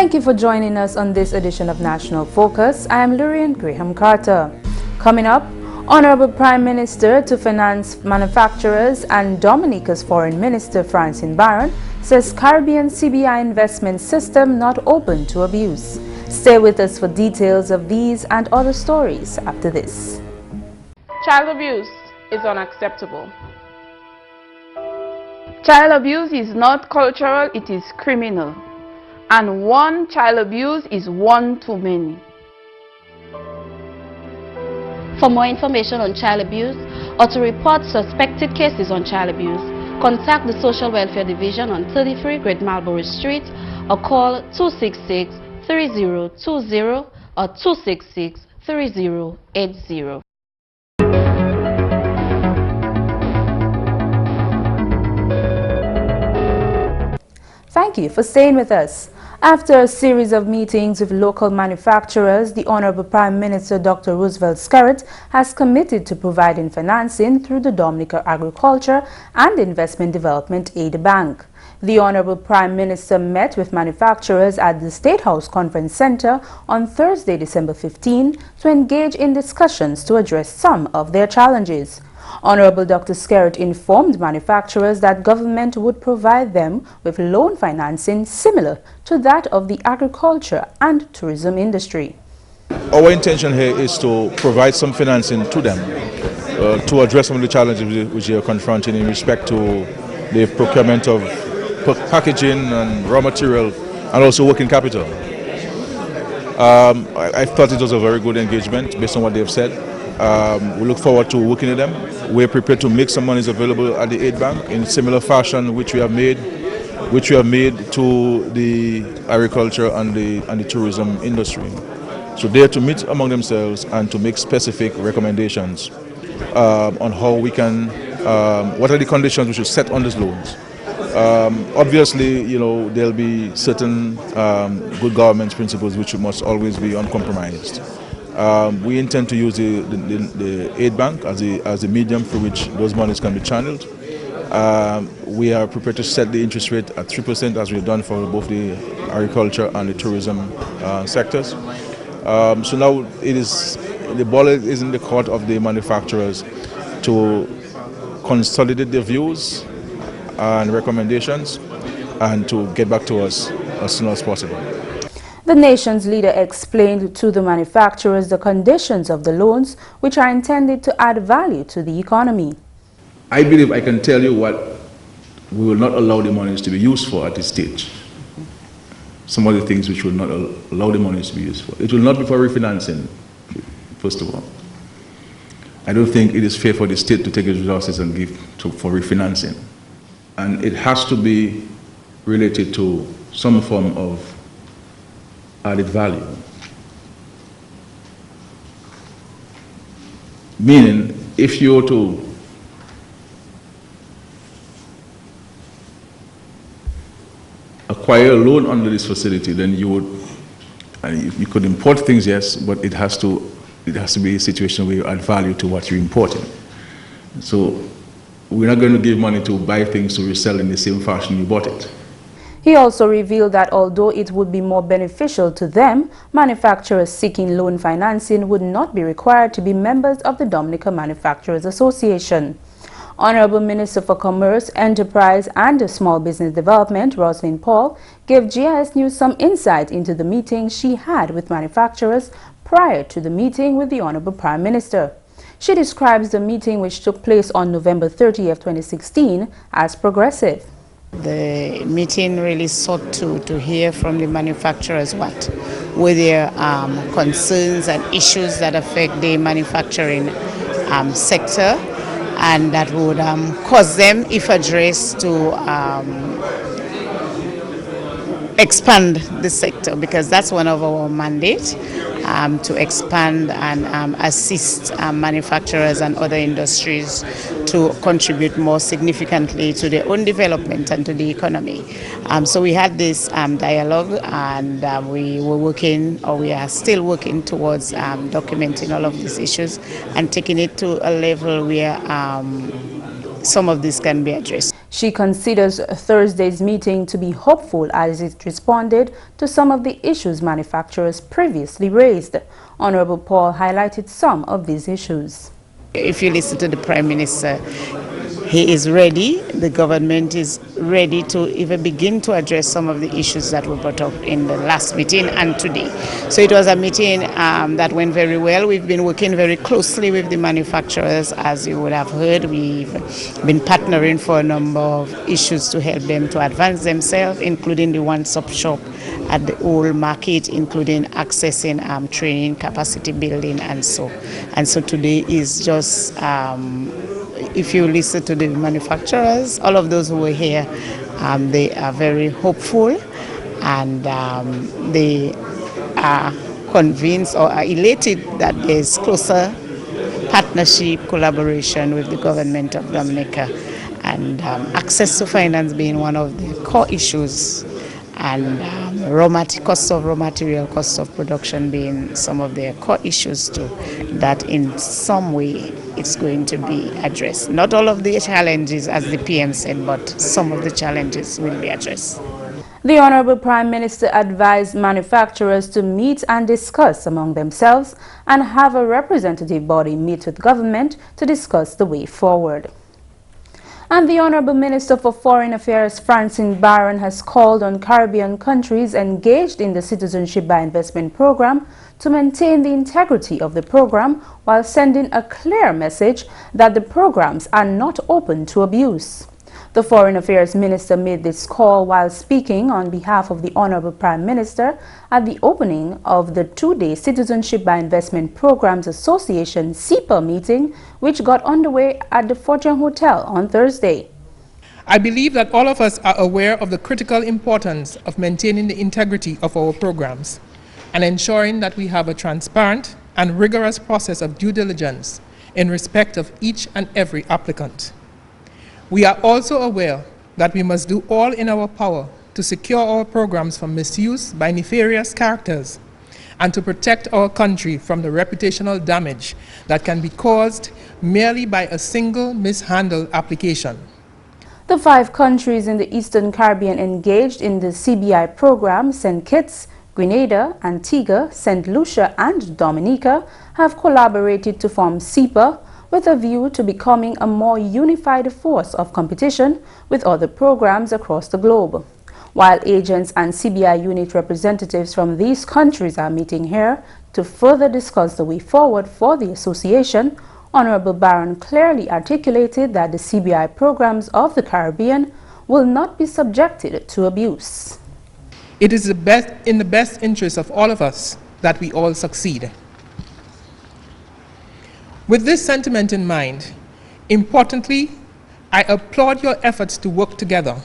Thank you for joining us on this edition of National Focus. I am Lourianne Graham Carter. Coming up, Honorable Prime Minister to Finance Manufacturers and Dominica's Foreign Minister Francine Baron says Caribbean CBI investment system not open to abuse. Stay with us for details of these and other stories after this. Child abuse is unacceptable. Child abuse is not cultural, it is criminal. And one child abuse is one too many. For more information on child abuse or to report suspected cases on child abuse, contact the Social Welfare Division on 33 Great Marlborough Street or call 266-3020 or 266-3080. Thank you for staying with us. After a series of meetings with local manufacturers, the Honorable Prime Minister Dr. Roosevelt Skerrit has committed to providing financing through the Dominica Agriculture and Investment Development Aid Bank. The Honorable Prime Minister met with manufacturers at the State House Conference Center on Thursday, December 15, to engage in discussions to address some of their challenges. Honorable Dr. Skerrit informed manufacturers that government would provide them with loan financing similar to that of the agriculture and tourism industry. Our intention here is to provide some financing to them to address some of the challenges which they are confronting in respect to the procurement of packaging and raw material and also working capital. I thought it was a very good engagement based on what they have said. We look forward to working with them. We're prepared to make some monies available at the aid bank in similar fashion which we have made to the agriculture and the tourism industry. So they are to meet among themselves and to make specific recommendations on how we can, what are the conditions we should set on these loans. Obviously, you know, there'll be certain good governance principles which must always be uncompromised. We intend to use the aid bank as a medium through which those monies can be channeled. We are prepared to set the interest rate at 3% as we've done for both the agriculture and the tourism sectors. So now the ball is in the court of the manufacturers to consolidate their views and recommendations and to get back to us as soon as possible. The nation's leader explained to the manufacturers the conditions of the loans which are intended to add value to the economy. I believe I can tell you what we will not allow the monies to be used for at this stage. Some of the things which will not allow the monies to be used for. It will not be for refinancing, first of all. I don't think it is fair for the state to take its resources and give for refinancing. And it has to be related to some form of added value. Meaning, if you were to acquire a loan under this facility, then you would, and you could import things, yes, but it has to be a situation where you add value to what you're importing. So we're not going to give money to buy things to resell in the same fashion you bought it. He also revealed that although it would be more beneficial to them, manufacturers seeking loan financing would not be required to be members of the Dominica Manufacturers Association. Honorable Minister for Commerce, Enterprise and Small Business Development, Roslyn Paul, gave GIS News some insight into the meeting she had with manufacturers prior to the meeting with the Honorable Prime Minister. She describes the meeting which took place on November 30th, 2016 as progressive. The meeting really sought to hear from the manufacturers what were their concerns and issues that affect the manufacturing sector, and that would cause them, if addressed, to expand the sector, because that's one of our mandates, to expand and assist manufacturers and other industries to contribute more significantly to their own development and to the economy. So we had this dialogue, and we were working, or we are still working towards documenting all of these issues and taking it to a level where some of this can be addressed. She considers Thursday's meeting to be hopeful as it responded to some of the issues manufacturers previously raised. Honorable Paul highlighted some of these issues. If you listen to the Prime Minister, he is ready, the government is ready to even begin to address some of the issues that were brought up in the last meeting and today. So it was a meeting that went very well. We've been working very closely with the manufacturers, as you would have heard. We've been partnering for a number of issues to help them to advance themselves, including the one-stop shop at the old market, including accessing training, capacity building, and so. And so today is just if you listen to the manufacturers, all of those who were here, they are very hopeful, and they are convinced or are elated that there's closer partnership, collaboration with the government of Dominica, and access to finance being one of the core issues, and cost of raw material, cost of production being some of their core issues too, that in some way it's going to be addressed. Not all of the challenges, as the PM said, but some of the challenges will be addressed. The Honorable Prime Minister advised manufacturers to meet and discuss among themselves and have a representative body meet with government to discuss the way forward. And the Honorable Minister for Foreign Affairs, Francine Baron, has called on Caribbean countries engaged in the Citizenship by Investment program to maintain the integrity of the program while sending a clear message that the programs are not open to abuse. The Foreign Affairs Minister made this call while speaking on behalf of the Honorable Prime Minister at the opening of the two-day Citizenship by Investment Programs Association (CIPA) meeting, which got underway at the Fortune Hotel on Thursday. I believe that all of us are aware of the critical importance of maintaining the integrity of our programs and ensuring that we have a transparent and rigorous process of due diligence in respect of each and every applicant. We are also aware that we must do all in our power to secure our programs from misuse by nefarious characters and to protect our country from the reputational damage that can be caused merely by a single mishandled application. The 5 countries in the Eastern Caribbean engaged in the CBI program, St. Kitts, Grenada, Antigua, St. Lucia and Dominica, have collaborated to form CIPA with a view to becoming a more unified force of competition with other programs across the globe. While agents and CBI unit representatives from these countries are meeting here to further discuss the way forward for the association, Honorable Baron clearly articulated that the CBI programs of the Caribbean will not be subjected to abuse. It is in the best interest of all of us that we all succeed. With this sentiment in mind, importantly, I applaud your efforts to work together,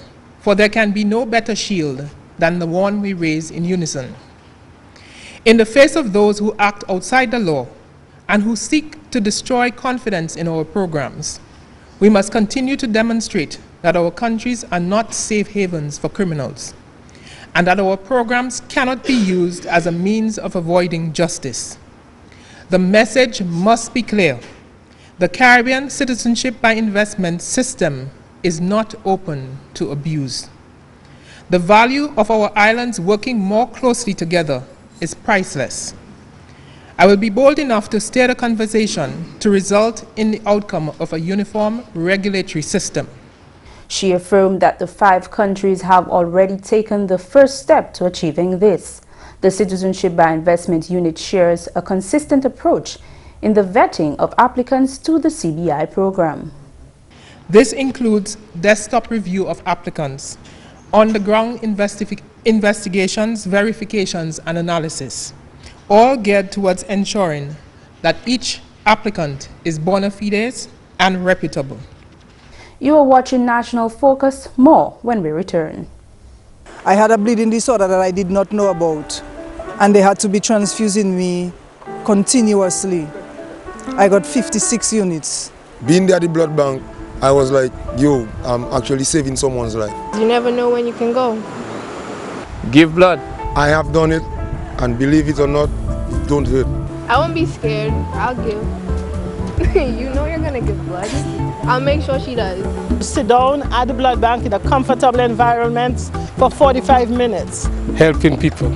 for there can be no better shield than the one we raise in unison. In the face of those who act outside the law and who seek to destroy confidence in our programs, we must continue to demonstrate that our countries are not safe havens for criminals, and that our programs cannot be used as a means of avoiding justice. The message must be clear. The Caribbean Citizenship by Investment system is not open to abuse. The value of our islands working more closely together is priceless. I will be bold enough to steer the conversation to result in the outcome of a uniform regulatory system. She affirmed that the 5 countries have already taken the first step to achieving this. The Citizenship by Investment unit shares a consistent approach in the vetting of applicants to the CBI program. This includes desktop review of applicants, on-the-ground investigations, verifications, and analysis, all geared towards ensuring that each applicant is bona fides and reputable. You are watching National Focus. More when we return. I had a bleeding disorder that I did not know about, and they had to be transfusing me continuously. I got 56 units. Being there at the blood bank, I was like, yo, I'm actually saving someone's life. You never know when you can go. Give blood. I have done it, and believe it or not, it don't hurt. I won't be scared. I'll give. You know you're gonna give blood. I'll make sure she does. Sit down at the blood bank in a comfortable environment for 45 minutes. Helping people.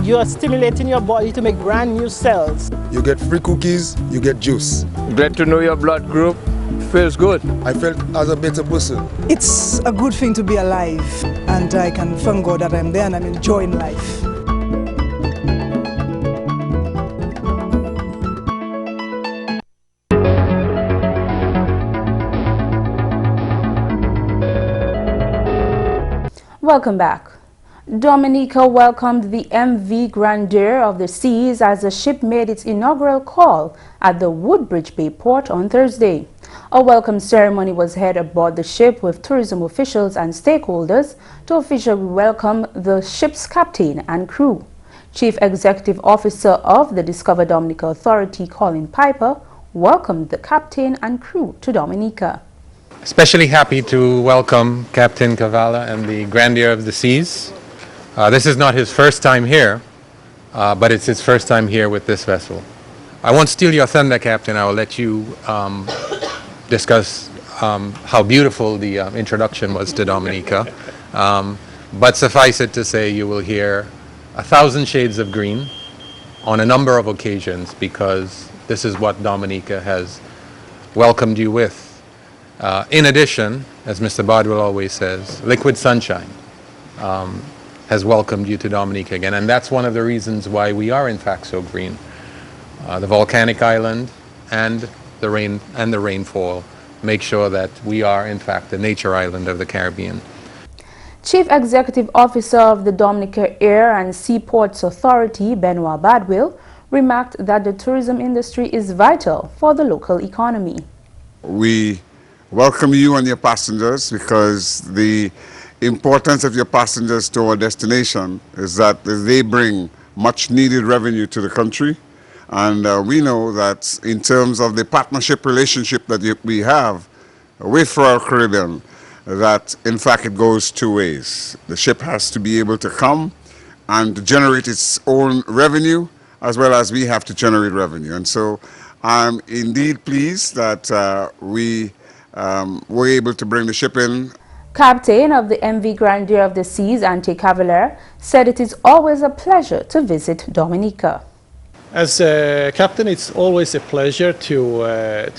You are stimulating your body to make brand new cells. You get free cookies, you get juice. Glad to know your blood group. Feels good. I felt as a better person. It's a good thing to be alive, and I can thank God that I'm there and I'm enjoying life. Welcome back. Dominica welcomed the MV Grandeur of the Seas as the ship made its inaugural call at the Woodbridge Bay port on Thursday. A welcome ceremony was held aboard the ship with tourism officials and stakeholders to officially welcome the ship's captain and crew. Chief Executive Officer of the Discover Dominica Authority, Colin Piper, welcomed the captain and crew to Dominica. Especially happy to welcome Captain Cavala and the Grandeur of the Seas. This is not his first time here, but it's his first time here with this vessel. I won't steal your thunder, Captain. I will let you discuss how beautiful the introduction was to Dominica. But suffice it to say, you will hear 1,000 shades of green on a number of occasions, because this is what Dominica has welcomed you with. In addition, as Mr. Bardwell always says, liquid sunshine has welcomed you to Dominica again, and that's one of the reasons why we are in fact so green. The volcanic island and the rain and the rainfall make sure that we are in fact the nature island of the Caribbean. Chief Executive Officer of the Dominica Air and Seaports Authority, Benoit Bardwell, remarked that the tourism industry is vital for the local economy. We welcome you and your passengers because the importance of your passengers to our destination is that they bring much needed revenue to the country, and we know that in terms of the partnership relationship that we have with Royal Caribbean, that in fact it goes two ways. The ship has to be able to come and generate its own revenue, as well as we have to generate revenue. And so I'm indeed pleased that we were able to bring the ship in. Captain of the MV Grandeur of the Seas, Ante Cavalier, said it is always a pleasure to visit Dominica. As a captain, it's always a pleasure to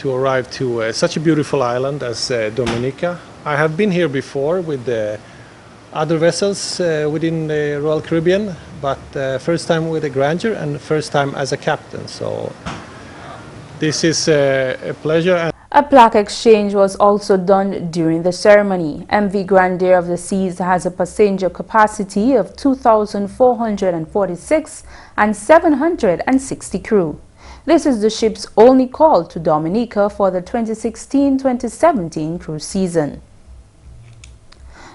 arrive to such a beautiful island as Dominica. I have been here before with other vessels within the Royal Caribbean, but first time with the Grandeur and first time as a captain. So this is a pleasure. A plaque exchange was also done during the ceremony. MV Grandeur of the Seas has a passenger capacity of 2,446 and 760 crew. This is the ship's only call to Dominica for the 2016-2017 cruise season.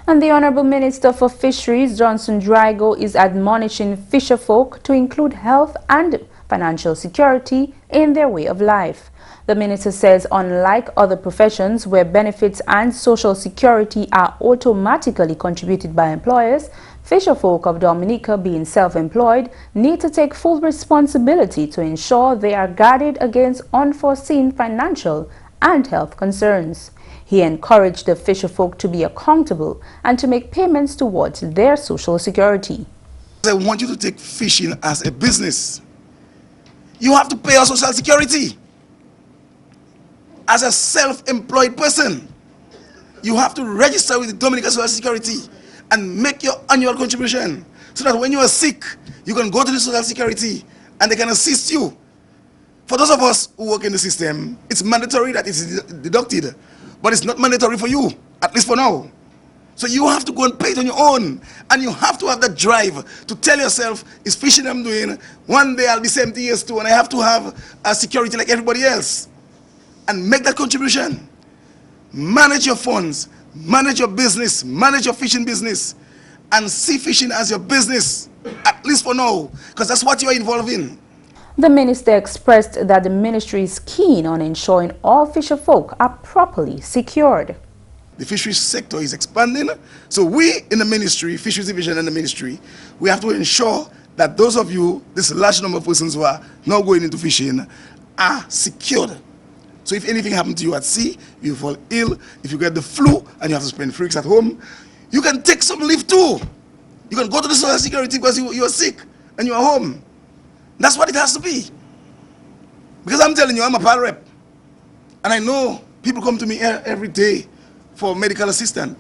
And the Honorable Minister for Fisheries, Johnson Drygo, is admonishing fisherfolk to include health and financial security in their way of life. The minister says unlike other professions where benefits and social security are automatically contributed by employers, fisherfolk of Dominica, being self-employed, need to take full responsibility to ensure they are guarded against unforeseen financial and health concerns. He encouraged the fisherfolk to be accountable and to make payments towards their social security. I want you to take fishing as a business. You have to pay your social security. As a self-employed person, you have to register with the Dominica Social Security and make your annual contribution so that when you are sick, you can go to the Social Security and they can assist you. For those of us who work in the system, it's mandatory that it's deducted, but it's not mandatory for you, at least for now. So you have to go and pay it on your own, and you have to have that drive to tell yourself, it's fishing I'm doing, one day I'll be 70 years too, and I have to have a security like everybody else. And make that contribution. Manage your funds, manage your business, manage your fishing business, and see fishing as your business, at least for now, because that's what you are involved in. The minister expressed that the ministry is keen on ensuring all fisherfolk are properly secured. The fisheries sector is expanding, so we in the ministry, Fisheries Division and the ministry, we have to ensure that those of you, this large number of persons who are now going into fishing, are secured. So if anything happens to you at sea, if you fall ill, if you get the flu and you have to spend 3 weeks at home, you can take some leave too. You can go to the Social Security because you are sick and you are home. That's what it has to be. Because I'm telling you, I'm a PAL rep. And I know people come to me every day for medical assistance,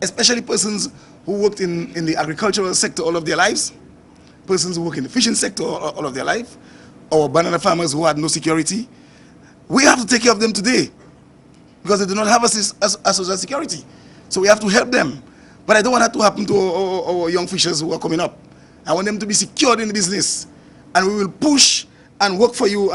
especially persons who worked in the agricultural sector all of their lives, persons who work in the fishing sector all of their life, or banana farmers who had no security. We have to take care of them today because they do not have a social security. So we have to help them. But I don't want that to happen to our young fishers who are coming up. I want them to be secured in the business. And we will push and work for you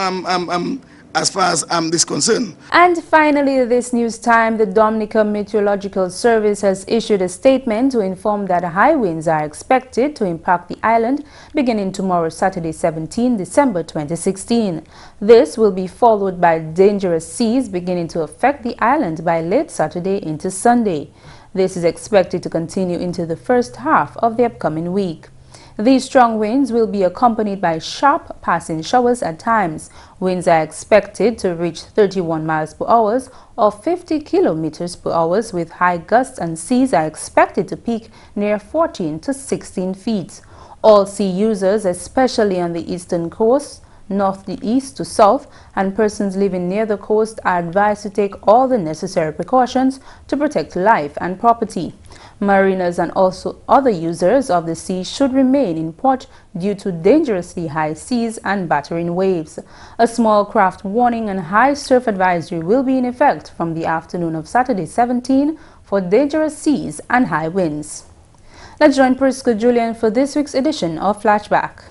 as far as this is concerned. And finally, this news time, the Dominica Meteorological Service has issued a statement to inform that high winds are expected to impact the island beginning tomorrow, Saturday, 17 December 2016. This will be followed by dangerous seas beginning to affect the island by late Saturday into Sunday. This is expected to continue into the first half of the upcoming week. These strong winds will be accompanied by sharp passing showers at times. Winds are expected to reach 31 miles per hour or 50 kilometers per hour, with high gusts, and seas are expected to peak near 14 to 16 feet. All sea users, especially on the eastern coast, north to east to south, and persons living near the coast are advised to take all the necessary precautions to protect life and property. Mariners and also other users of the sea should remain in port due to dangerously high seas and battering waves. A small craft warning and high surf advisory will be in effect from the afternoon of Saturday 17 for dangerous seas and high winds. Let's join Prisca Julian for this week's edition of Flashback.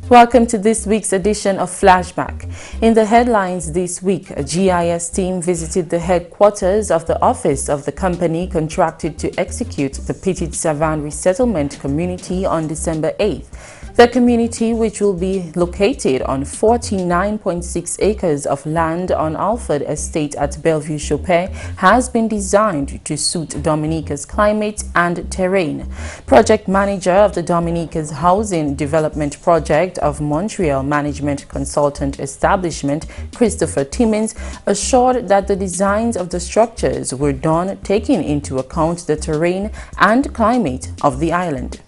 Welcome to this week's edition of Flashback. In the headlines this week, a GIS team visited the headquarters of the office of the company contracted to execute the Petit Savane resettlement community on December 8th. The community, which will be located on 49.6 acres of land on Alford Estate at Bellevue-Chopin, has been designed to suit Dominica's climate and terrain. Project manager of the Dominica's Housing Development Project of Montreal Management Consultant Establishment, Christopher Timmins, assured that the designs of the structures were done taking into account the terrain and climate of the island.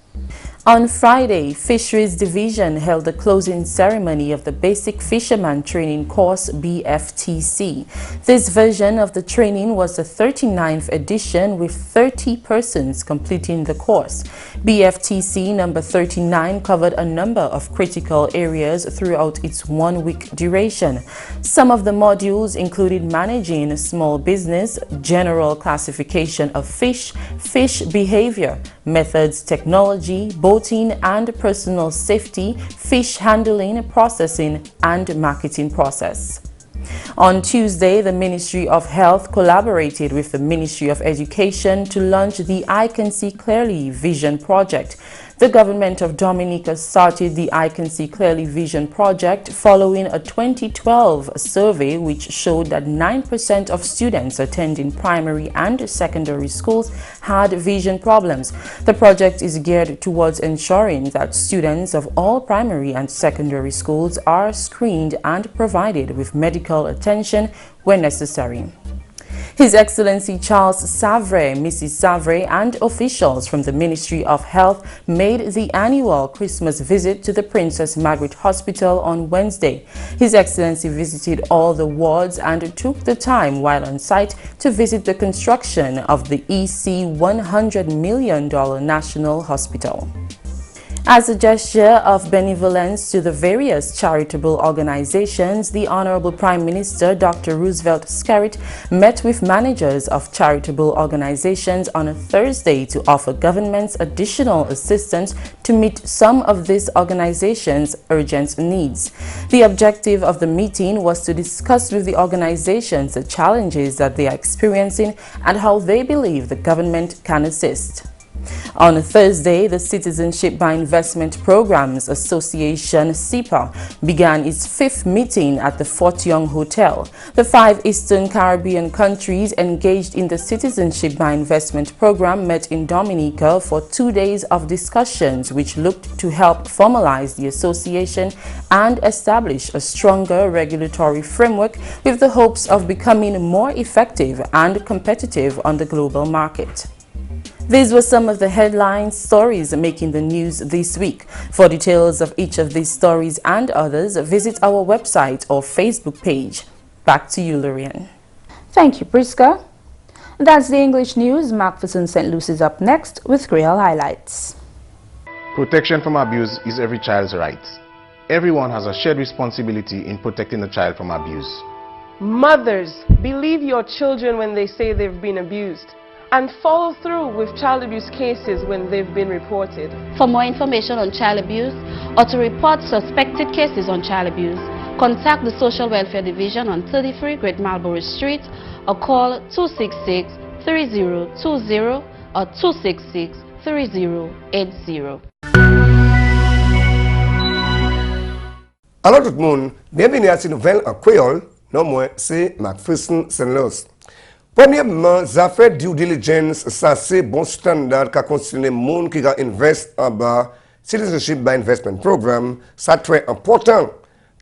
On Friday, Fisheries Division held the closing ceremony of the Basic Fisherman Training Course BFTC. This version of the training was the 39th edition, with 30 persons completing the course. BFTC number 39 covered a number of critical areas throughout its one-week duration. Some of the modules included managing small business, general classification of fish, fish behavior, methods, technology, boating and personal safety, fish handling, processing, and marketing process. On Tuesday, the Ministry of Health collaborated with the Ministry of Education to launch the I Can See Clearly Vision Project. The government of Dominica started the I Can See Clearly Vision Project following a 2012 survey which showed that 9% of students attending primary and secondary schools had vision problems. The project is geared towards ensuring that students of all primary and secondary schools are screened and provided with medical attention when necessary. His Excellency Charles Savre, Mrs. Savre, and officials from the Ministry of Health made the annual Christmas visit to the Princess Margaret Hospital on Wednesday. His Excellency visited all the wards and took the time while on site to visit the construction of the EC $100 million National Hospital. As a gesture of benevolence to the various charitable organizations, the Honorable Prime Minister, Dr. Roosevelt Skerrit, met with managers of charitable organizations on a Thursday to offer government's additional assistance to meet some of these organizations' urgent needs. The objective of the meeting was to discuss with the organizations the challenges that they are experiencing and how they believe the government can assist. On Thursday, the Citizenship by Investment Programs Association, CIPA, began its 5th meeting at the Fort Young Hotel. The 5 Eastern Caribbean countries engaged in the Citizenship by Investment Program met in Dominica for 2 days of discussions which looked to help formalize the association and establish a stronger regulatory framework with the hopes of becoming more effective and competitive on the global market. These were some of the headline stories making the news this week. For details of each of these stories and others, visit our website or Facebook page. Back to you, Lourianne. Thank you, Priska. That's the English news. McPherson St. Luce is up next with Creole highlights. Protection from abuse is every child's right. Everyone has a shared responsibility in protecting the child from abuse. Mothers, believe your children when they say they've been abused, and follow through with child abuse cases when they've been reported. For more information on child abuse or to report suspected cases on child abuse, contact the Social Welfare Division on 33 Great Marlborough Street or call 266-3020 or 266-3080. Alors tout le monde, bienvenue à cette nouvelle en créole. Non, moi, c'est McPherson St. Luce. Premièrement, ça fait due diligence, ça c'est bon standard qu'a constitué le monde qui a investi en bas Citizenship by Investment Program, ça très important.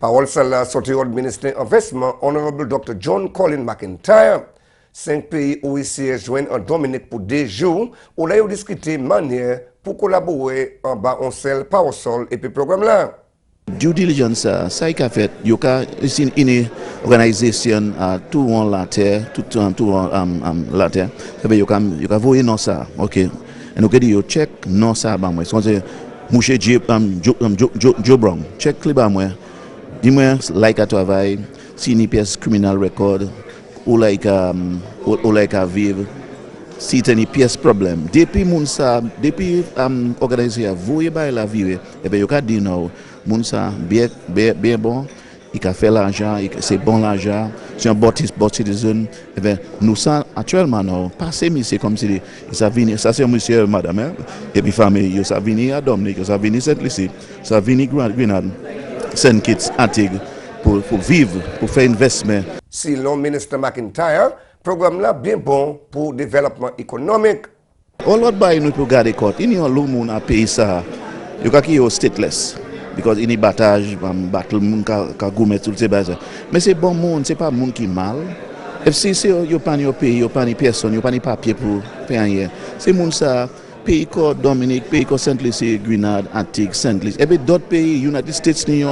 Parole ça là, sorti Hon Minister Investment, Honorable Dr. John Colin McIntyre. 5 pays où ici joignent en Dominique pour 2 jours, où là ils ont discuté manière pour collaborer en bas en seul parasol et puis programme là. Due diligence, ça y a fait, il y a une organisation tout en la terre, tout en la terre. Il y a voyé non ça, ok. Et nous avons check non ça, bah moi. C'est Mouché Joe Brown, check les bah moi. Dis-moi, like à travail, si une pièce criminal record, ou like à vivre. Si tu as une pièce problème, depuis l'organisation, vous avez la vie, et bien, vous avez dit non, bien bon, il a fait l'argent, c'est bon l'argent, c'est un bon citizen, et bien, nous sommes actuellement, non, passé, c'est comme si, ça c'est un monsieur, madame, et puis famille, ça vient à Dominique, ça vient à Saint-Lucie, ça vient à Grandeur, Saint-Kitts, Antigua, pour vivre, pour faire investissement. Si le ministre McIntyre, programme là bien bon pour développement économique. All what buy nous pour garder compte, il y a l'homme moun a pays ça. You can keep stateless because il y a battage, battle moun ka gourmet tout ces bases. Mais c'est bon monde, c'est pas monde qui mal. Si yo pas ni pays, yo pas ni personne, yo pas ni papier pour faire rien. C'est monde ça pays comme Dominique, pays comme Saint-Lucie, Grenade, Antigua, Saint-Lucie. Et puis d'autres pays, United States ni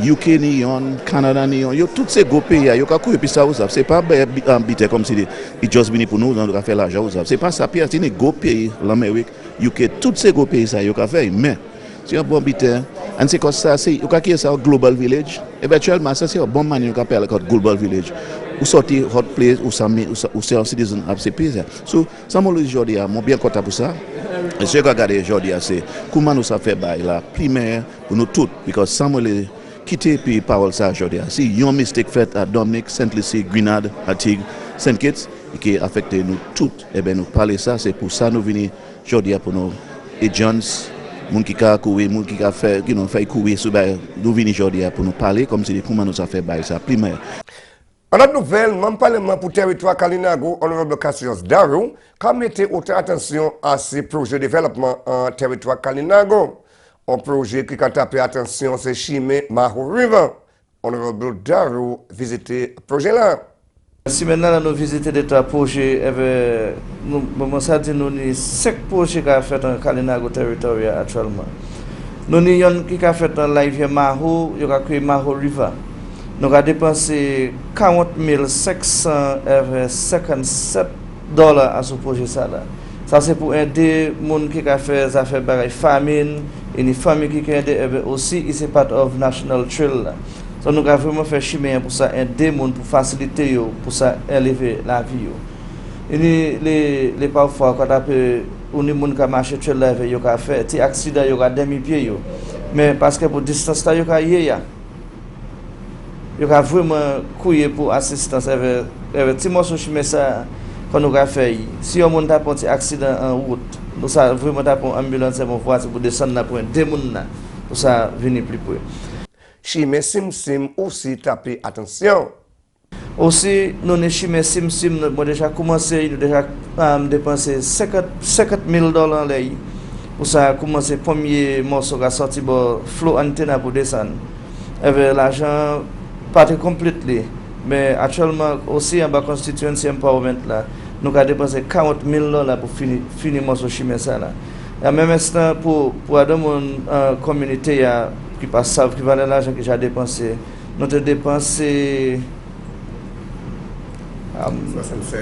UK ni Canada ni yo tous ces gros pays yo ka courir puis ça c'est pas bité comme si il just venu pour nous on doit faire l'argent c'est pas ça puis c'est des gros pays l'Amérique UK tous ces gros pays ça yo ka faire mais c'est un bon bité and c'est comme ça c'est yo ka qui ça global village éventuellement ça c'est un bon manière ka faire le global village ou sortir hot place ou c'est un citizen of ces pays so ça moi aujourd'hui mon bien content pour ça. Et ce que je regarde aujourd'hui, c'est comment nous avons fait la primaire pour nous tous, parce que sans nous quitter puis parole ça aujourd'hui. Si il y a un mistake fait à Dominique, Saint-Lucie, Grenade, Antigua, Saint-Kitts, qui affecte nous tous, et bien nous parler ça, c'est pour ça nous venons aujourd'hui pour nos agents, gens qui ont couru, gens qui ont fait courir, nous venons aujourd'hui pour nous parler comme si comment nous avons fait ça primaire. En autre nouvelle, le Parlement pour le territoire Kalinago, Honorable Cassius Darou, a mis haute attention à ces projets de développement en territoire Kalinago. Un projet qui a tapé attention, c'est Chimé Maho River. Honorable Darou visité le projet là. Si maintenant nous visitons des projets, nous avons 5 projets qui ont fait dans Kalinago territoire actuellement. Nous avons fait dans la rivière Maho, nous avons créé Maho River. Nous avons dépensé 40 557 $ à ce projet. Ça c'est pour aider les gens qui ont fait des affaires de famine et les familles qui ont aidé aussi. C'est part of National Trail. So, nous avons vraiment fait chemin pour ça, aider les gens pour faciliter, pour ça élever la vie. Et les parfois, quand on a des gens qui marchent sur la vie, ils ont fait des accidents, ils ont demi-pieds. Mais parce que pour distance, ils ont fait il y a vraiment couillé pour assistance avec Timos chemin ça qu'on nous a fait. Si on monte pour un accident en route, nous ça vraiment pour ambulance mon voiture pour descendre pour deux monde pour ça venir plus près. Chimé sim aussi taper attention. Aussi, nous ne chimé sim nous avons déjà commencé, nous déjà dépensé $50,000 là pour ça commencer premier morceau à sortir pour flow antenna pour descendre. Avec l'argent pas completely, mais actuellement aussi en bas constituency empowerment là, nous avons dépensé $40,000 pour finir morceau chimé ça là. Et même instant pour mon communauté qui pas savent qui valait l'argent que j'ai dépensé, nous avons dépensé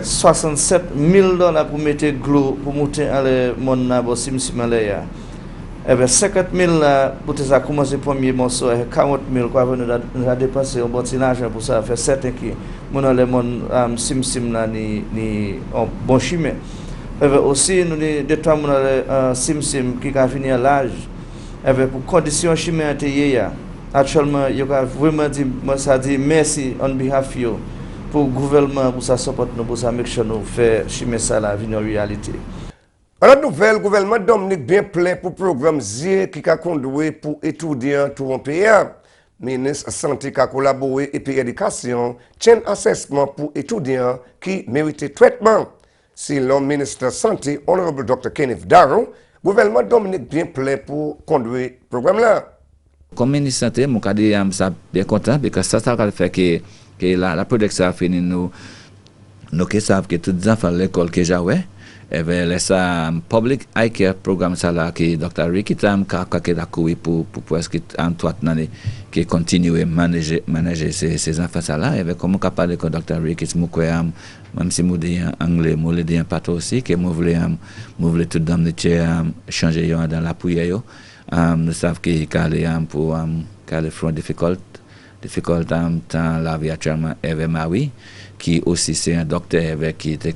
$67,000 pour mettre glue pour monter mon nabo simsimalaya. Avec $50,000 pour ça commencer premier morceau et $40,000 quoi nous a dépensé un bon l'argent pour ça faire certain que mon simsim là ni bon chimé. Avec aussi nous déterminer simsim qui a fini à l'âge avec pour conditions chimé actuellement il y a vraiment dit moi ça dit merci on behalf of you pour le gouvernement pour ça support nous pour ça make sure nous faire chimé ça la vie en réalité. Alors nouvelle gouvernement Dominique bien plein pour programme GIE qui a conduit pour étudiants tout en pays. Ministre santé qui a collaboré et puis éducation tient assessment pour étudiants qui méritent traitement. Si l'homme ministre santé honorable Dr. Kenneth Darrow, gouvernement Dominique bien plein pour conduire le programme là. Comme ministre santé, mon cas ça bien content parce que ça fait que la protection a fini nous qui savent que tous les enfants de l'école que j'ai et bien ça public eye care programme ça là que Dr. Ricky Tam qui a couru pour presque en 3 années qui continue à manager ces enfants ça là et bien comme on parle avec Dr. Ricky même si moi dis anglais moi le dis pas aussi que moi voulais tout dans changer dans la prière nous savons que pour les front difficult dans la vie actuellement avec Maui qui aussi c'est un docteur avec qui était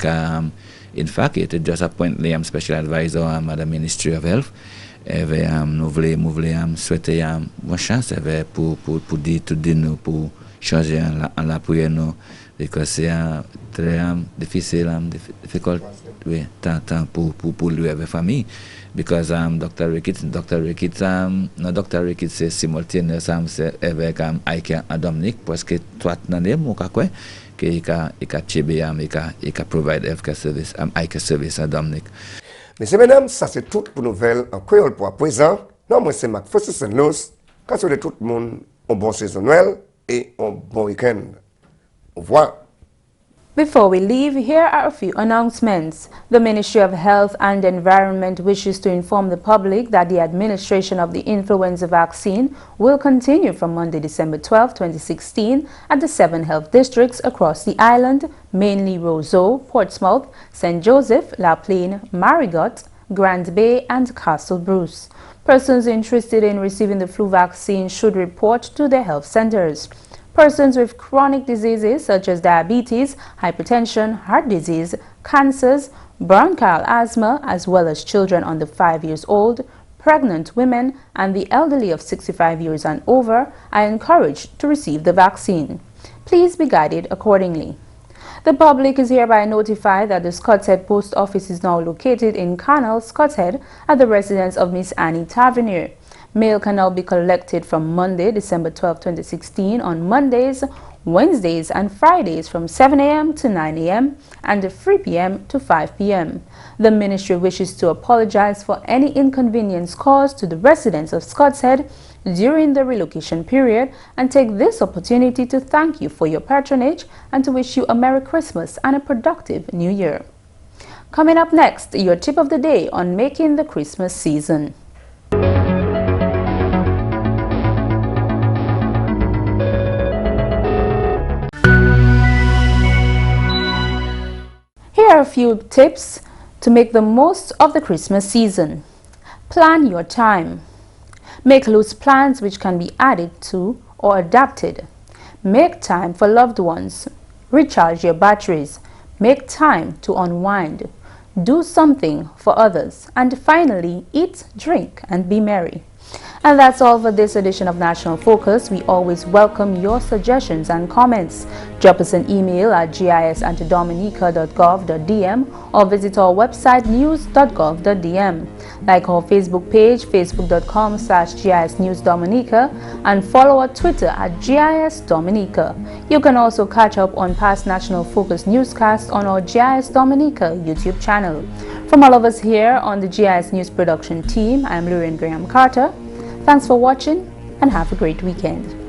in fact he était just appointed special advisor à Madame Ministry of Health et nous voulons souhaiter bonne chance pour dire tout nous pour changer en la prière nous parce que c'est très difficile oui tant pour lui avec famille because Dr. Ricketts c'est simultané avec Ike à Dominique parce que toi n'année mon cas quoi que provide healthcare service Ike service à Dominique. Messieurs mesdames, ça c'est tout pour nouvelles en créole pour à présent. Non moi c'est McPherson and Luce. Qu'à de tout le monde un bon saison Noël et un bon week-end. Au revoir. Before we leave, here are a few announcements. The Ministry of Health and Environment wishes to inform the public that the administration of the influenza vaccine will continue from Monday, December 12, 2016 at the 7 health districts across the island, mainly Roseau, Portsmouth, St. Joseph, La Plaine, Marigot, Grand Bay and Castle Bruce. Persons interested in receiving the flu vaccine should report to their health centers. Persons with chronic diseases such as diabetes, hypertension, heart disease, cancers, bronchial asthma, as well as children under 5 years old, pregnant women, and the elderly of 65 years and over are encouraged to receive the vaccine. Please be guided accordingly. The public is hereby notified that the Scott's Head Post Office is now located in Canal, Scott's Head, at the residence of Miss Annie Tavernier. Mail can now be collected from Monday, December 12, 2016 on Mondays, Wednesdays and Fridays from 7 a.m. to 9 a.m. and 3 p.m. to 5 p.m. The Ministry wishes to apologize for any inconvenience caused to the residents of Scott's Head during the relocation period and take this opportunity to thank you for your patronage and to wish you a Merry Christmas and a productive New Year. Coming up next, your tip of the day on making the Christmas season. Here are a few tips to make the most of the Christmas season. Plan your time. Make loose plans which can be added to or adapted. Make time for loved ones. Recharge your batteries. Make time to unwind. Do something for others. And finally, eat, drink, and be merry. And that's all for this edition of National Focus. We always welcome your suggestions and comments. Drop us an email at gis@dominica.gov.dm or visit our website news.gov.dm. Like our Facebook page, facebook.com/GISNewsDominica, and follow our Twitter at GIS Dominica. You can also catch up on past National Focus newscasts on our GIS Dominica YouTube channel. From all of us here on the GIS News production team, I'm Lourianne Graham Carter. Thanks for watching and have a great weekend.